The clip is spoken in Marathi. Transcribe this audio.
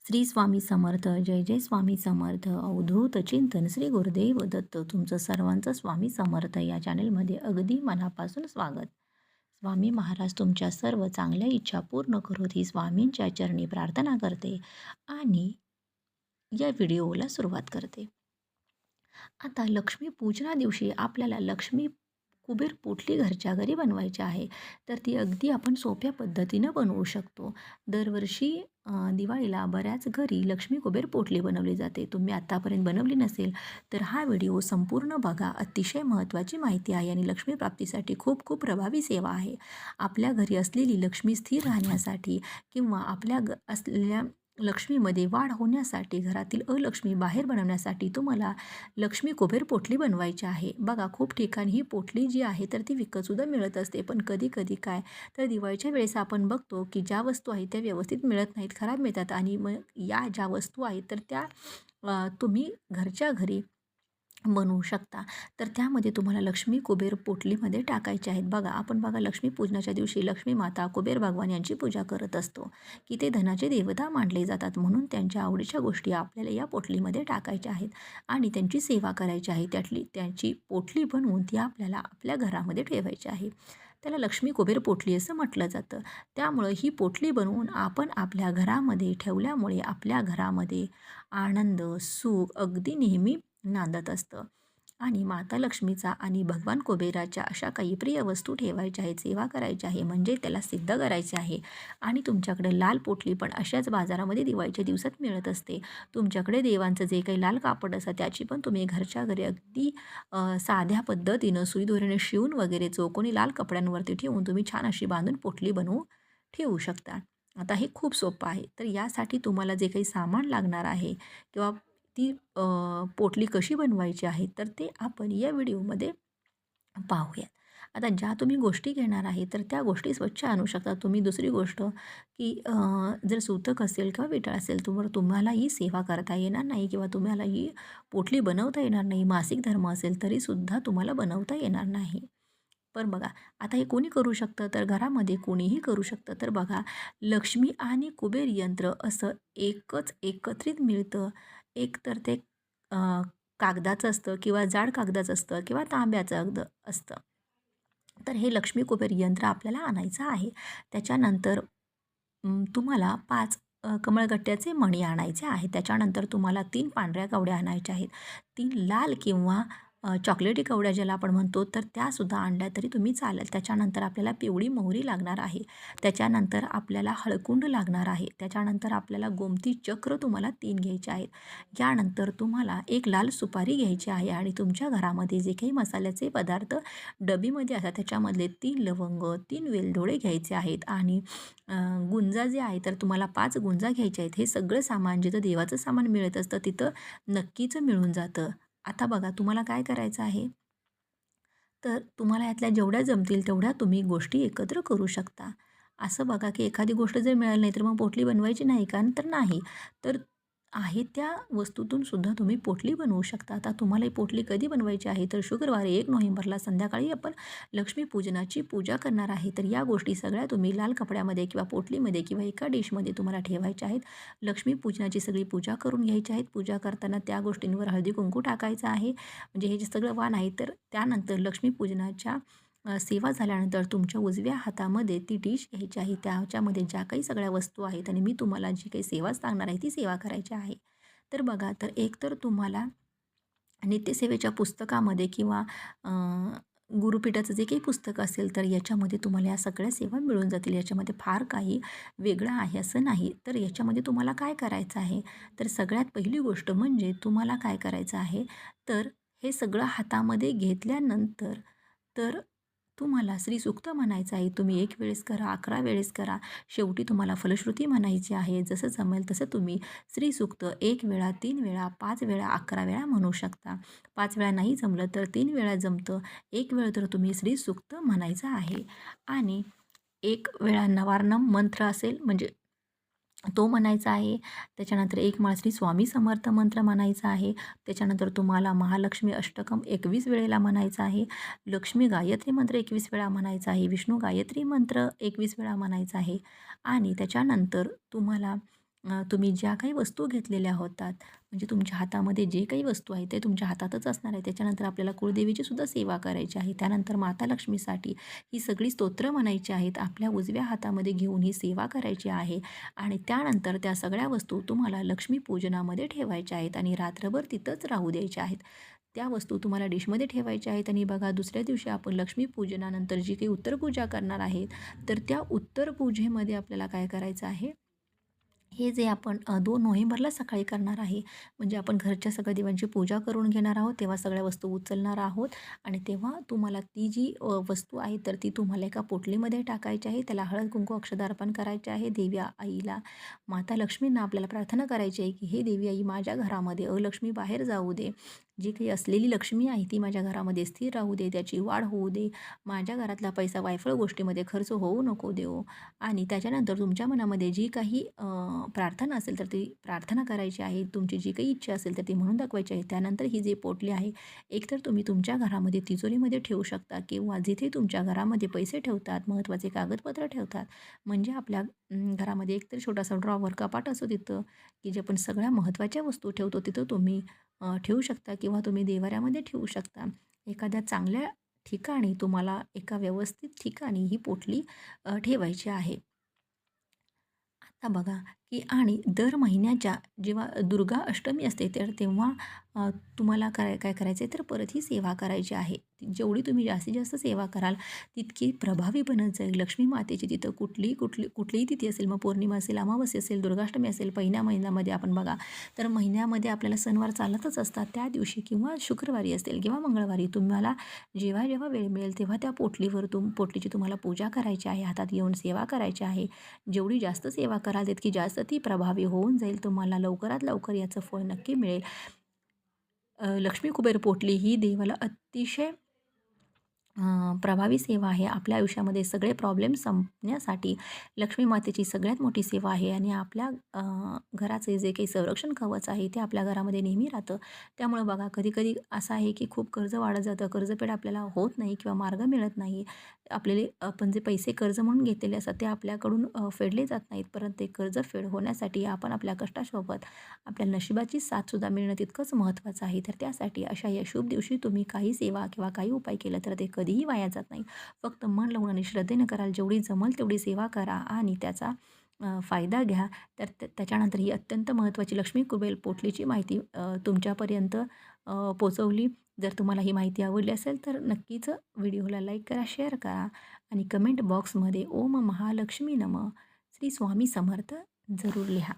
श्री स्वामी समर्थ. जय जय स्वामी समर्थ. अवधूत चिंतन श्री गुरुदेव दत्त. तुमचं सर्वांचं स्वामी समर्थ या चॅनेलमध्ये अगदी मनापासून स्वागत. स्वामी महाराज तुमच्या सर्व चांगल्या इच्छा पूर्ण करोत ही स्वामींच्या चरणी प्रार्थना करते आणि या व्हिडिओला सुरुवात करते. आता लक्ष्मी पूजना दिवशी आपल्याला लक्ष्मी कुबेर पोटली घरच्या घरी बनवायची आहे. तर ती अगदी आपण सोप्या पद्धतीनं बनवू शकतो. दरवर्षी दिवाळीला बऱ्याच घरी लक्ष्मी कुबेर पोटली बनवली जाते. तुम्ही आत्तापर्यंत बनवली नसेल तर हा व्हिडिओ संपूर्ण बघा. अतिशय महत्त्वाची माहिती आहे आणि लक्ष्मी प्राप्तीसाठी खूप खूप प्रभावी सेवा आहे. आपल्या घरी असलेली लक्ष्मी स्थिर राहण्यासाठी किंवा आपल्या असलेल्या लक्ष्मीमध्ये वाढ होण्यासाठी, घरातील अलक्ष्मी बाहेर बनवण्यासाठी तुम्हाला लक्ष्मी कुबेर पोटली बनवायची आहे. बघा खूप ठिकाणी ही पोटली जी आहे तर ती विकतसुद्धा मिळत असते. पण कधी-कधी काय तर दिवाळीच्या वेळेस आपण बघतो की ज्या वस्तू आहेत त्या व्यवस्थित मिळत नाहीत, खराब मिळतात आणि मग या ज्या वस्तू आहेत तर त्या तुम्ही घरच्या घरी बनवू शकता. तर त्यामध्ये तुम्हाला लक्ष्मी कुबेर पोटलीमध्ये टाकायचे आहेत. बघा आपण बघा लक्ष्मी पूजनाच्या दिवशी लक्ष्मी माता, कुबेर भगवान यांची पूजा करत असतो की ते धनाचे देवता मानले जातात. म्हणून त्यांच्या आवडीच्या गोष्टी आपल्याला या पोटलीमध्ये टाकायच्या आहेत आणि त्यांची सेवा करायची आहे. त्यांची पोटली बनवून ती आपल्याला आपल्या घरामध्ये ठेवायची आहे. त्याला लक्ष्मी कुबेर पोटली असं म्हटलं जातं. त्यामुळं ही पोटली बनवून आपण आपल्या घरामध्ये ठेवल्यामुळे आपल्या घरामध्ये आनंद, सुख अगदी नेहमी नांदत असतं. आणि माता लक्ष्मीचा आणि भगवान कुबेराच्या अशा काही प्रिय वस्तू ठेवायच्या आहेत, सेवा करायची आहे म्हणजे त्याला सिद्ध करायचे आहे. आणि तुमच्याकडे लाल पोटली पण अशाच बाजारामध्ये दिवाळीच्या दिवसात मिळत असते. तुमच्याकडे देवांचं जे काही लाल कापड असतं त्याची पण तुम्ही घरच्या घरी अगदी साध्या पद्धतीनं सुईदोरीने शिवून वगैरे चौकोनी लाल कपड्यांवरती ठेवून तुम्ही छान अशी बांधून पोटली बनवून ठेवू शकता. आता हे खूप सोपं आहे. तर यासाठी तुम्हाला जे काही सामान लागणार आहे किंवा ती पोटली कशी बनवायची आहे तर ते आपण या व्हिडिओमध्ये पाहूयात. आता ज्या तुम्ही गोष्टी घेणार आहे तर त्या गोष्टी स्वच्छ आणू शकता तुम्ही. दुसरी गोष्ट की जर सुतक असेल किंवा विटाळ असेल तर तुम्हाला ही सेवा करता येणार नाही किंवा तुम्हाला ही पोटली बनवता येणार नाही. मासिक धर्म असेल तरीसुद्धा तुम्हाला बनवता येणार नाही. पण बघा आता हे कोणी करू शकतं तर घरामध्ये कोणीही करू शकतं. तर बघा लक्ष्मी आणि कुबेर यंत्र असं एकच एकत्रित मिळतं. एक तर ते अ, कागदाचं असतं किंवा जाड कागदाचं असतं किंवा तांब्याचं असतं. तर हे लक्ष्मी कुबेर यंत्र आपल्याला आणायचं आहे. त्याच्यानंतर तुम्हाला 5 कमळगट्ट्याचे मणी आणायचे आहेत. त्याच्यानंतर तुम्हाला 3 पांढऱ्या कवड्या आणायच्या आहेत. 3 लाल किंवा चॉकलेटी कवड्या ज्याला आपण म्हणतो तर त्यासुद्धा आणल्या तरी तुम्ही चालेल. त्याच्यानंतर आपल्याला पिवळी मोहरी लागणार आहे. त्याच्यानंतर आपल्याला हळकुंड लागणार आहे. त्याच्यानंतर आपल्याला गोमती चक्र तुम्हाला 3 घ्यायचे आहेत. यानंतर तुम्हाला एक लाल सुपारी घ्यायची आहे आणि तुमच्या घरामध्ये जे काही मसाल्याचे पदार्थ डबीमध्ये असतात त्याच्यामधले 3 लवंग, 3 वेलदोडे घ्यायचे आहेत आणि गुंजा जे आहे तर तुम्हाला 5 गुंजा घ्यायच्या आहेत. हे सगळं सामान जिथं देवाचं सामान मिळत असतं तिथं नक्कीच मिळून जातं. आता बघा तुम्हाला काय करायचं आहे, तर तुम्हाला यातल्या जेवढ्या जमतील तेवढ्या तुम्ही गोष्टी एकत्र करू शकता. असं बघा की एखादी गोष्ट जर मिळाली नाही तर मग पोटली बनवायची नाही का? तर नाही. तर आहे त्या वस्तूतून सुद्धा तुम्ही पोटली बनवू शकता. आता तुम्हाला ही पोटली कधी बनवायची आहे तर शुक्रवारी 1 नोव्हेंबरला संध्याकाळी आपण लक्ष्मीपूजनाची पूजा करणार आहे. तर या गोष्टी सगळ्या तुम्ही लाल कपड्यामध्ये किंवा पोटलीमध्ये किंवा एका डिशमध्ये तुम्हाला ठेवायच्या आहेत. लक्ष्मीपूजनाची सगळी पूजा करून घ्यायची आहेत. पूजा करताना त्या गोष्टींवर हळदी-कुंकू टाकायचं आहे. म्हणजे हे जे सगळं वाण आहे तर त्यानंतर लक्ष्मीपूजनाच्या सेवा झाल्यानंतर तुमच्या उजव्या हातामध्ये ती डिश घ्यायची आहे. त्याच्यामध्ये ज्या काही सगळ्या वस्तू आहेत आणि मी तुम्हाला जी काही सेवा सांगणार आहे ती सेवा करायची आहे. तर बघा तर एकतर तुम्हाला नित्यसेवेच्या पुस्तकामध्ये किंवा गुरुपीठाचं जे काही पुस्तक असेल तर याच्यामध्ये तुम्हाला या सगळ्या सेवा मिळून जातील. याच्यामध्ये फार काही वेगळं आहे असं नाही. तर याच्यामध्ये तुम्हाला काय करायचं आहे, तर सगळ्यात पहिली गोष्ट म्हणजे तुम्हाला काय करायचं आहे, तर हे सगळं हातामध्ये घेतल्यानंतर तर तुम्हाला श्रीसूक्त म्हणायचं आहे. तुम्ही 1 वेळेस करा, 11 वेळेस करा. शेवटी तुम्हाला फलश्रुती म्हणायची आहे. जसं जमेल तसं तुम्ही श्रीसूक्त 1 वेळा, 3 वेळा, 5 वेळा, 11 वेळा म्हणू शकता. 5 वेळा नाही जमलं तर 3 वेळा जमतं. 1 वेळ तर तुम्ही श्रीसूक्त म्हणायचं आहे आणि 1 वेळा नवार्णम मंत्र असेल म्हणजे तो म्हणायचा आहे. त्याच्यानंतर एक माळ श्री स्वामी समर्थ मंत्र म्हणायचा आहे. त्याच्यानंतर तुम्हाला महालक्ष्मी अष्टकम 21 वेळेला म्हणायचं आहे. लक्ष्मी गायत्री मंत्र 21 वेळा म्हणायचा आहे. विष्णू गायत्री मंत्र 21 वेळा म्हणायचा आहे आणि त्याच्यानंतर तुम्हाला तुम्ही ज्या काही वस्तू घेतलेल्या होतात, म्हणजे तुमच्या हातामध्ये जे काही वस्तू आहे ते तुमच्या हातातच असणार आहे. त्याच्यानंतर आपल्याला कुळदेवीची सुद्धा सेवा करायची आहे. त्यानंतर माता लक्ष्मीसाठी ही सगळी स्तोत्र म्हणायची आहेत. आपल्या उजव्या हातामध्ये घेऊन ही सेवा करायची आहे आणि त्यानंतर त्या सगळ्या वस्तू तुम्हाला लक्ष्मीपूजनामध्ये ठेवायच्या आहेत आणि रात्रभर तिथंच राहू द्यायच्या आहेत. त्या वस्तू तुम्हाला डिशमध्ये ठेवायच्या आहेत आणि बघा दुसऱ्या दिवशी आपण लक्ष्मीपूजनानंतर जी काही उत्तरपूजा करणार आहेत, तर त्या उत्तरपूजेमध्ये आपल्याला काय करायचं आहे, हे जे आपण 2 नोव्हेंबरला सकाळी करणार आहे. म्हणजे आपण घरच्या सगळ्या देवांची पूजा करून घेणार आहोत. तेव्हा सगळ्या वस्तू उचलणार आहोत आणि तेव्हा तुम्हाला ती जी वस्तू आहे तर ती तुम्हाला एका पोटलीमध्ये टाकायची आहे. त्याला हळद, कुंकू, अक्षता अर्पण करायचे आहे. देवी आईला, माता लक्ष्मींना आपल्याला प्रार्थना करायची आहे, की "हे देवी आई माझ्या घरामध्ये अलक्ष्मी बाहेर जाऊ दे. जी काही असलेली लक्ष्मी आहे ती माझ्या घरामध्ये स्थिर राहू दे. त्याची वाढ होऊ दे. माझ्या घरातला पैसा वायफळ गोष्टीमध्ये खर्च होऊ नको देऊ." आणि त्याच्यानंतर तुमच्या मनामध्ये जी काही प्रार्थना असेल तर ती प्रार्थना करायची आहे. तुमची जी काही इच्छा असेल तर ती म्हणून दाखवायची आहे. त्यानंतर ही जी पोटली आहे, एकतर तुम्ही तुमच्या घरामध्ये तिजोरीमध्ये ठेवू शकता किंवा जिथे तुमच्या घरामध्ये पैसे ठेवतात, महत्त्वाचे कागदपत्र ठेवतात, म्हणजे आपल्या घरामध्ये एकतर छोटासा ड्रॉवर, कपाट असो तिथं, की जे आपण सगळ्या महत्त्वाच्या वस्तू ठेवतो तिथं तुम्ही ठेवू शकता किंवा तुम्ही देवाऱ्यामध्ये ठेवू शकता. एखाद्या चांगल्या ठिकाणी तुम्हाला एका व्यवस्थित ठिकाणी ही पोटली ठेवायची आहे. आता बघा, की आणि दर महिन्याच्या जेव्हा दुर्गा अष्टमी असते तर तेव्हा तुम्हाला काय करायचं आहे तर परत ही सेवा करायची आहे. जेवढी तुम्ही जास्तीत जास्त सेवा कराल तितकी प्रभावी बनत जाईल. लक्ष्मी मातेची तिथं कुठलीही तिथी असेल, मग पौर्णिमा असेल, अमावस्या असेल, दुर्गाष्टमी असेल, पहिल्या महिन्यामध्ये आपण बघा तर महिन्यामध्ये आपल्याला सणवार चालतच असतात. त्या दिवशी किंवा शुक्रवारी असेल किंवा मंगळवारी तुम्हाला जेव्हा वेळ मिळेल तेव्हा त्या पोटलीची तुम्हाला पूजा करायची आहे. हातात घेऊन सेवा करायची आहे. जेवढी जास्त सेवा कराल तितकी जास्त ती प्रभावी होऊन जाईल. तुम्हाला लवकरात लवकर याचं फळ नक्की मिळेल. लक्ष्मी कुबेर पोटली ही देवाला अतिशय प्रभावी सेवा आहे. आपल्या आयुष्यामध्ये सगळे प्रॉब्लेम संपण्यासाठी लक्ष्मी मातेची सगळ्यात मोठी सेवा आहे आणि आपल्या घराचे जे काही संरक्षण कवच आहे ते आपल्या घरामध्ये नेहमी राहतं. त्यामुळे बघा कधी-कधी असं आहे की खूप कर्ज वाढत जातं, कर्जफेड आपल्याला होत नाही किंवा मार्ग मिळत नाही. आपल्याला आपण जे पैसे कर्ज म्हणून घेतलेले असतात ते आपल्याकडून फेडले जात नाहीत. परंतु ते कर्जफेड होण्यासाठी आपण आपल्या कष्टासोबत आपल्या नशिबाची साथसुद्धा मिळणं तितकंच महत्त्वाचं आहे. तर त्यासाठी अशा या शुभ दिवशी तुम्ही काही सेवा किंवा काही उपाय केला तर ते कधीही वाया जात नाही. फक्त मन लावून आणि श्रद्धेने कराल, जेवढी जमेल तेवढी सेवा करा आणि त्याचा फायदा घ्या. तर त्याच्यानंतर ही अत्यंत महत्त्वाची लक्ष्मी कुबेर पोटलीची माहिती तुमच्यापर्यंत पोहोचवली. जर तुम्हाला ही माहिती आवडली असेल तर नक्कीच व्हिडिओला लाईक करा, शेअर करा आणि कमेंट बॉक्समध्ये ओम महालक्ष्मी नमः, श्री स्वामी समर्थ जरूर लिहा.